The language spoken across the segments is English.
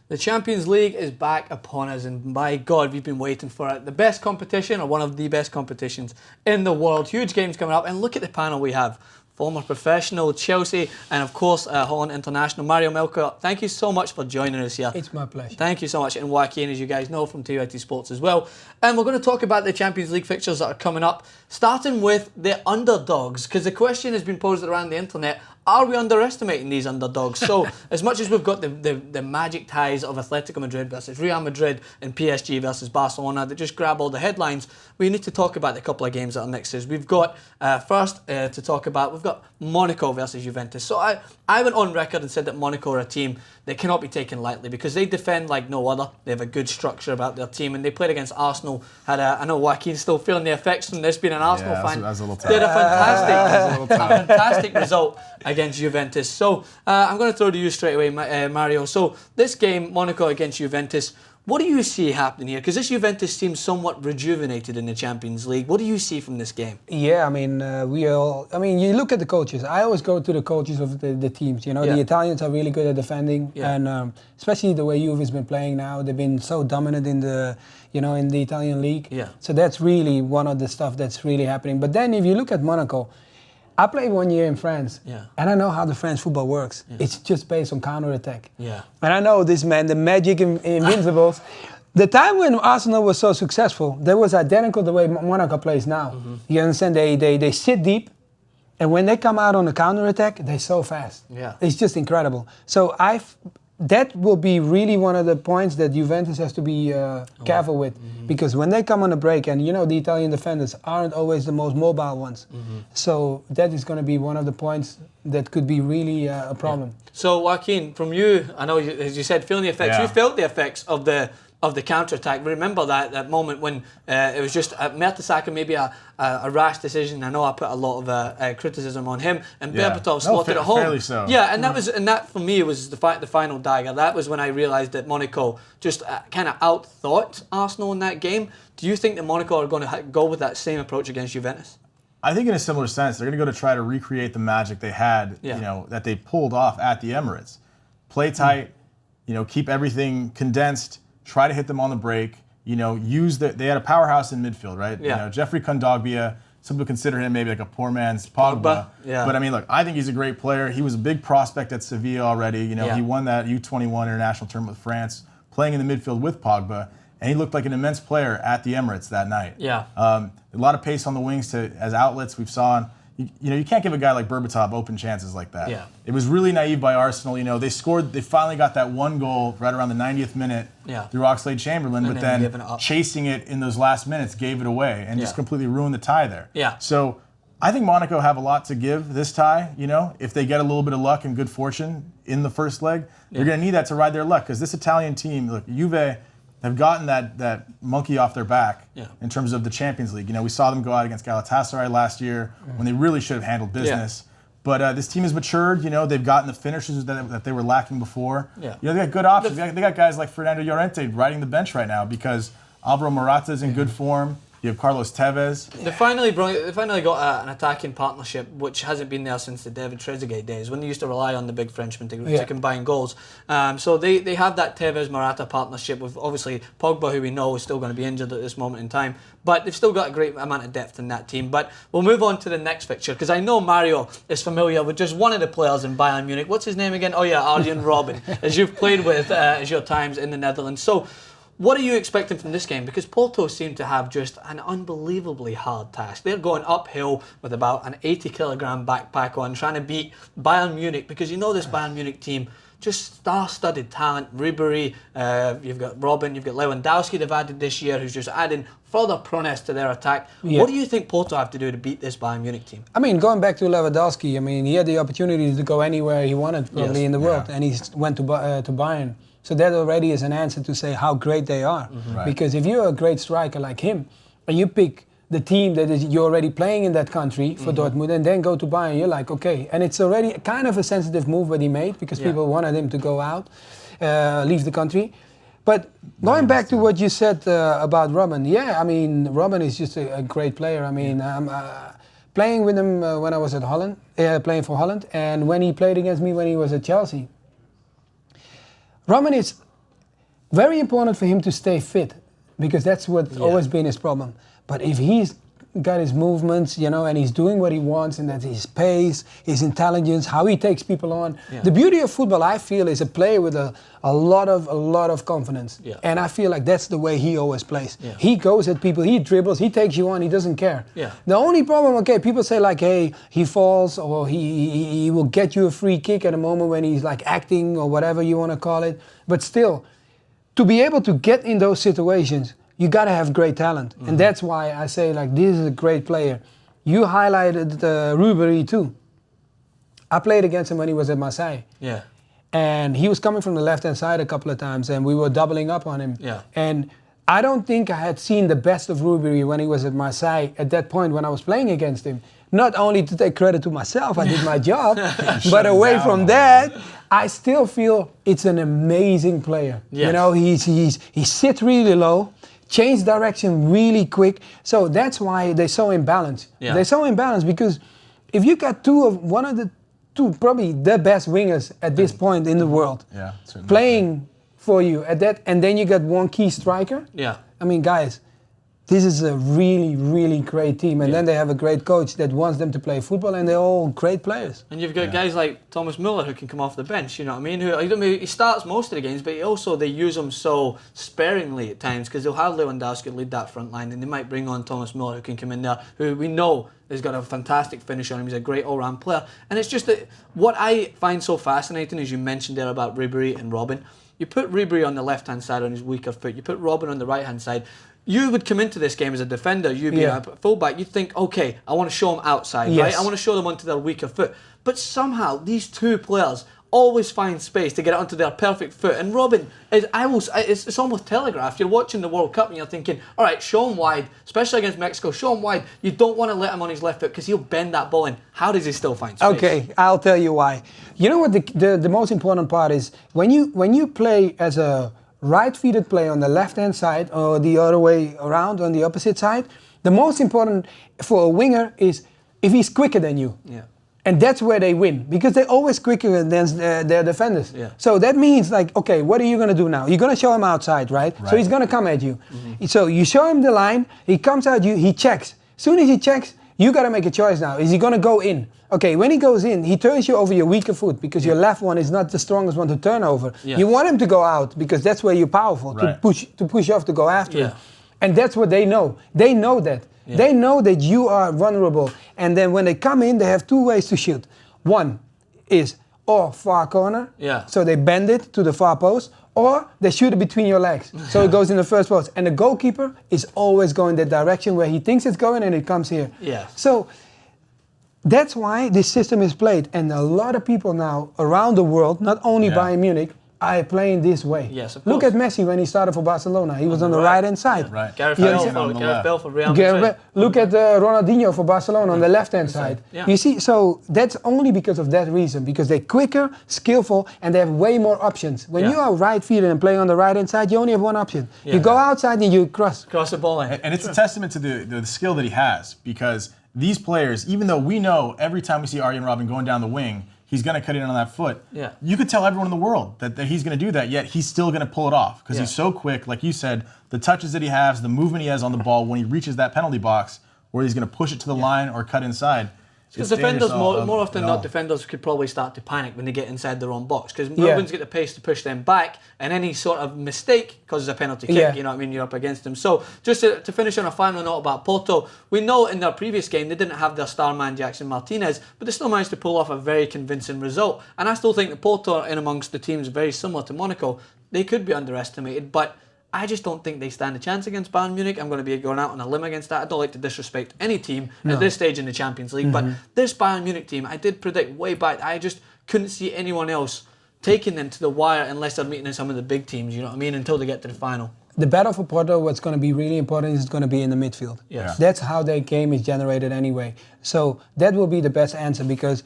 The Champions League is back upon us, and by God, we've been waiting for it. The best competition, or one of the best competitions in the world. Huge games coming up, and look at the panel we have. Former professional, Chelsea, and of course, Holland International. Mario Milka, thank you so much for joining us here. It's my pleasure. Thank you so much. And Joaquin, as you guys know, from TYT Sports as well. And we're going to talk about the Champions League fixtures that are coming up, starting with the underdogs, because the question has been posed around the internet, are we underestimating these underdogs? So, as much as we've got the magic ties of Atletico Madrid versus Real Madrid and PSG versus Barcelona that just grab all the headlines, we need to talk about the couple of games that are mixes. We've got, first to talk about, we've got Monaco versus Juventus. So I went on record and said that Monaco are a team that cannot be taken lightly because they defend like no other. They have a good structure about their team, and they played against Arsenal. I know Joaquin's still feeling the effects from this being an Arsenal fan. That was a little tough. Did a fantastic result against Juventus. So I'm going to throw to you straight away, Mario. So this game, Monaco against Juventus, what do you see happening here? Because this Juventus seems somewhat rejuvenated in the Champions League. What do you see from this game? Yeah, I mean, you look at the coaches. I always go to the coaches of the teams. You know, the Italians are really good at defending, and especially the way Juve has been playing now. They've been so dominant in the Italian league. Yeah. So that's really one of the stuff that's really happening. But then if you look at Monaco, I played 1 year in France, and I know how the French football works. Yeah. It's just based on counter-attack. Yeah. And I know this man, the magic invincibles. The time when Arsenal was so successful, that was identical the way Monaco plays now. Mm-hmm. You understand? They sit deep, and when they come out on the counter-attack, they're so fast. Yeah. It's just incredible. So that will be really one of the points that Juventus has to be careful with. Mm-hmm. Because when they come on a break, and you know the Italian defenders aren't always the most mobile ones. Mm-hmm. So that is going to be one of the points that could be really a problem. Yeah. So Joaquin, from you, I know as you said, feeling the effects. Yeah. You felt the effects of the counter-attack. Remember that moment when it was just Mertesacker, maybe a rash decision. I know I put a lot of criticism on him, and Berbatov slotted it home. Fairly so. Yeah, and that for me was the final dagger. That was when I realised that Monaco just kind of outthought Arsenal in that game. Do you think that Monaco are going to go with that same approach against Juventus? I think in a similar sense, they're going to go to try to recreate the magic they had, that they pulled off at the Emirates. Play tight, keep everything condensed. Try to hit them on the break. They had a powerhouse in midfield, right? Yeah. Jeffrey Kondogbia, some people consider him maybe like a poor man's Pogba. Yeah. But I mean, look, I think he's a great player. He was a big prospect at Sevilla already. He won that U21 international tournament with France, playing in the midfield with Pogba, and he looked like an immense player at the Emirates that night. Yeah. A lot of pace on the wings as outlets we've saw. You can't give a guy like Berbatov open chances like that. Yeah. It was really naive by Arsenal. They scored. They finally got that one goal right around the 90th minute through Oxlade-Chamberlain, but then chasing it in those last minutes gave it away and just completely ruined the tie there. Yeah. So I think Monaco have a lot to give this tie. If they get a little bit of luck and good fortune in the first leg, they're going to need that to ride their luck because this Italian team, look, Juve have gotten that monkey off their back in terms of the Champions League. We saw them go out against Galatasaray last year when they really should have handled business. Yeah. But this team has matured. They've gotten the finishers that they were lacking before. Yeah. They got good options. They got guys like Fernando Llorente riding the bench right now because Alvaro Morata is in good form. You have Carlos Tevez. They finally got an attacking partnership, which hasn't been there since the David Trezeguet days, when they used to rely on the big Frenchman to combine goals. So they have that Tevez-Morata partnership with, obviously, Pogba, who we know is still going to be injured at this moment in time. But they've still got a great amount of depth in that team. But we'll move on to the next fixture, because I know Mario is familiar with just one of the players in Bayern Munich. What's his name again? Oh, yeah, Arjen Robben, as you've played with as your times in the Netherlands. So, what are you expecting from this game? Because Porto seem to have just an unbelievably hard task. They're going uphill with about an 80-kilogram backpack on, trying to beat Bayern Munich, because this Bayern Munich team, just star-studded talent. Ribery, you've got Robben, you've got Lewandowski they've added this year, who's just adding further prowess to their attack. Yeah. What do you think Porto have to do to beat this Bayern Munich team? I mean, going back to Lewandowski, he had the opportunity to go anywhere he wanted probably in the world, and he went to Bayern. So that already is an answer to say how great they are. Mm-hmm. Right. Because if you're a great striker like him, and you pick the team that you're already playing in that country for Dortmund, and then go to Bayern, you're like, okay. And it's already kind of a sensitive move that he made, because people wanted him to go out, leave the country. But going back to what you said about Robben, Robben is just a great player. I'm playing with him when I was at Holland, playing for Holland, and when he played against me when he was at Chelsea. Robben is very important for him to stay fit, because that's what's always been his problem. But if he's got his movements, and he's doing what he wants, and that's his pace, his intelligence, how he takes people on. Yeah. The beauty of football, I feel, is a player with a lot of confidence. Yeah. And I feel like that's the way he always plays. Yeah. He goes at people, he dribbles, he takes you on, he doesn't care. Yeah. The only problem, people say like, hey, he falls, or he will get you a free kick at a moment when he's like acting, or whatever you want to call it. But still, to be able to get in those situations, you got to have great talent. Mm-hmm. And that's why I say, like, this is a great player. You highlighted Ribéry too. I played against him when he was at Marseille. Yeah. And he was coming from the left-hand side a couple of times, and we were doubling up on him. Yeah. And I don't think I had seen the best of Ribéry when he was at Marseille at that point when I was playing against him. Not only to take credit to myself, I did my job, but away from that, I still feel it's an amazing player. Yes. He sits really low, change direction really quick. So that's why they're so imbalanced. Yeah. They're so imbalanced because if you got one of the two, probably the best wingers at this point in the world, playing for you at that, and then you got one key striker. Yeah. I mean, guys, this is a really, really great team. And then they have a great coach that wants them to play football, and they're all great players. And you've got guys like Thomas Müller who can come off the bench, you know what I mean? He starts most of the games, but they use him so sparingly at times, because they'll have Lewandowski lead that front line, and they might bring on Thomas Müller who can come in there, who we know has got a fantastic finish on him. He's a great all-round player. And it's just that what I find so fascinating, as you mentioned there about Ribéry and Robben, you put Ribéry on the left-hand side on his weaker foot, you put Robben on the right-hand side. You would come into this game as a defender, you'd be a fullback, you'd think, okay, I want to show them outside, right? I want to show them onto their weaker foot. But somehow, these two players always find space to get it onto their perfect foot. And Robben, it's almost telegraphed. You're watching the World Cup and you're thinking, all right, show him wide, especially against Mexico, show him wide. You don't want to let him on his left foot because he'll bend that ball in. How does he still find space? Okay, I'll tell you why. You know what the most important part is? When you play as a right-footed player on the left-hand side, or the other way around on the opposite side, the most important for a winger is if he's quicker than you. Yeah. And that's where they win, because they're always quicker than their defenders. Yeah. So that means, like, okay, what are you going to do now? You're going to show him outside, right? So he's going to come at you. Mm-hmm. So you show him the line, he comes at you, he checks. As soon as he checks, you got to make a choice now. Is he going to go in? Okay, when he goes in, he turns you over your weaker foot, because your left one is not the strongest one to turn over. Yeah. You want him to go out, because that's where you're powerful, to push off, to go after him. And that's what they know. They know that. Yeah. They know that you are vulnerable. And then when they come in, they have two ways to shoot. One is far corner, so they bend it to the far post, or they shoot it between your legs, so it goes in the first post. And the goalkeeper is always going that direction where he thinks it's going, and it comes here. Yeah. So that's why this system is played. And a lot of people now around the world, not only Bayern Munich, are playing this way. Yes, of course. Look at Messi when he started for Barcelona. He was on the right-hand side. Yeah, right. Gareth Bale for Real Madrid. Look at Ronaldinho for Barcelona on the left-hand side. Yeah. You see, so that's only because of that reason, because they're quicker, skillful, and they have way more options. When you are right-footed and playing on the right-hand side, you only have one option. Yeah. You go outside and you cross the ball in. And it's a testament to the skill that he has, because these players, even though we know every time we see Arjen Robben going down the wing, he's going to cut in on that foot. Yeah. You could tell everyone in the world that he's going to do that, yet he's still going to pull it off, because he's so quick. Like you said, the touches that he has, the movement he has on the ball when he reaches that penalty box, where he's going to push it to the line or cut inside. Because defenders, more often than not, defenders could probably start to panic when they get inside their own box, because Robben's got the pace to push them back, and any sort of mistake causes a penalty kick, you know what I mean, you're up against them. So just to finish on a final note about Porto, we know in their previous game they didn't have their star man Jackson Martinez, but they still managed to pull off a very convincing result. And I still think that Porto are in amongst the teams very similar to Monaco. They could be underestimated, but I just don't think they stand a chance against Bayern Munich. I'm going to be going out on a limb against that. I don't like to disrespect any team at this stage in the Champions League, but this Bayern Munich team, I did predict way back, I just couldn't see anyone else taking them to the wire unless they're meeting some of the big teams, you know what I mean, until they get to the final. The battle for Porto, what's going to be really important is going to be in the midfield. Yes. That's how their game is generated anyway. So that will be the best answer, because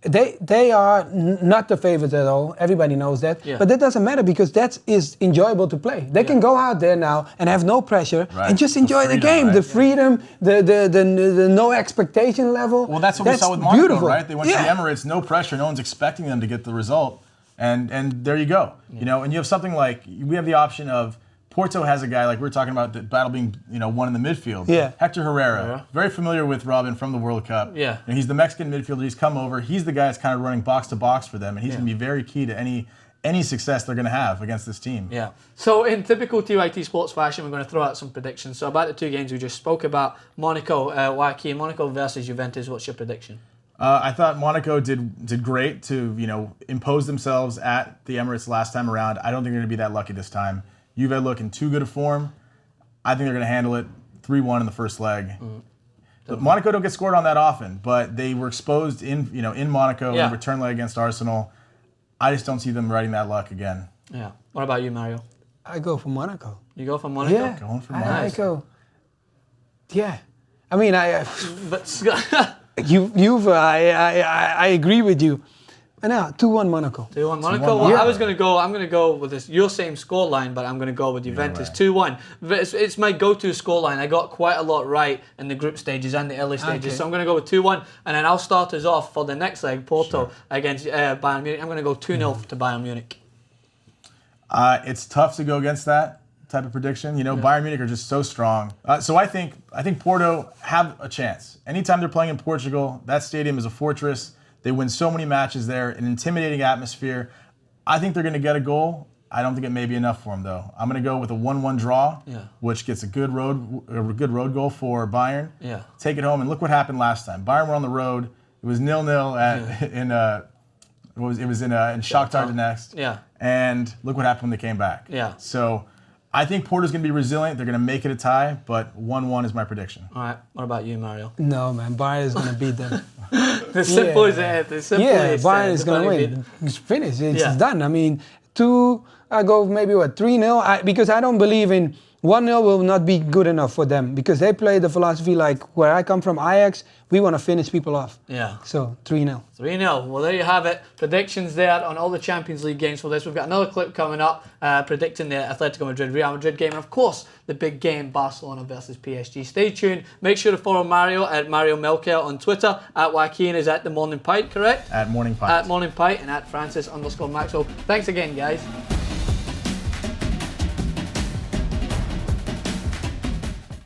they are not the favorites at all. Everybody knows that. Yeah. But that doesn't matter, because that is enjoyable to play. They can go out there now and have no pressure and just enjoy the game. Right? The freedom, the no expectation level. Well, that's what we saw with Monaco, right? They went to the Emirates, no pressure. No one's expecting them to get the result. And there you go. You know, and you have something like, we have the option of, Porto has a guy, like we were talking about, the battle being, you know, won in the midfield. Yeah. Hector Herrera, very familiar with Robin from the World Cup. Yeah. And he's the Mexican midfielder. He's come over. He's the guy that's kind of running box to box for them, and he's going to be very key to any success they're going to have against this team. Yeah. So in typical TYT Sports fashion, we're going to throw out some predictions. So about the two games we just spoke about, Monaco, Joaquin, Monaco versus Juventus. What's your prediction? I thought Monaco did great to, you know, impose themselves at the Emirates last time around. I don't think they're going to be that lucky this time. Juve look in too good a form. I think they're going to handle it 3-1 in the first leg. Monaco don't get scored on that often, but they were exposed in Monaco in the return leg against Arsenal. I just don't see them riding that luck again. Yeah. What about you, Mario? I go for Monaco. You go for Monaco? Yeah. Going for Monaco. I go. Yeah. I mean, But Juve, I agree with you. And now 2-1 Monaco. 2-1 Monaco. Well, I'm going to go with this. You're saying scoreline, but I'm going to go with Juventus. 2-1. It's my go-to scoreline. I got quite a lot right in the group stages and the early stages. So I'm going to go with 2-1. And then I'll start us off for the next leg, Porto against Bayern Munich. I'm going to go 2-0 to Bayern Munich. It's tough to go against that type of prediction. You know, Bayern Munich are just so strong. So I think Porto have a chance. Anytime they're playing in Portugal, that stadium is a fortress. They win so many matches there, an intimidating atmosphere. I think they're going to get a goal. I don't think it may be enough for them, though. I'm going to go with a 1-1 draw, which gets a good road goal for Bayern. Yeah. Take it home, and look what happened last time. Bayern were on the road. It was 0-0 in Shakhtar Donetsk. Yeah. And look what happened when they came back. Yeah. So I think Porto's going to be resilient. They're going to make it a tie, but 1-1 is my prediction. All right. What about you, Mario? No, man. Bayern is going to beat them. The simple as it. The simple as Bayern is going to win. It's finished. It's done. I mean, I go maybe 3-0 because I don't believe in 1-0 will not be good enough for them because they play the philosophy like where I come from, Ajax, we want to finish people off. Yeah. So 3-0. 3-0. Well, there you have it. Predictions there on all the Champions League games for this. We've got another clip coming up predicting the Atletico Madrid Real Madrid game, and of course the big game Barcelona versus PSG. Stay tuned. Make sure to follow Mario at Mario Melchior on Twitter. At Joaquin is at the Morning Pint, correct? At Morning Pint. At Morning Pint, and at Francis_Maxwell. Thanks again, guys.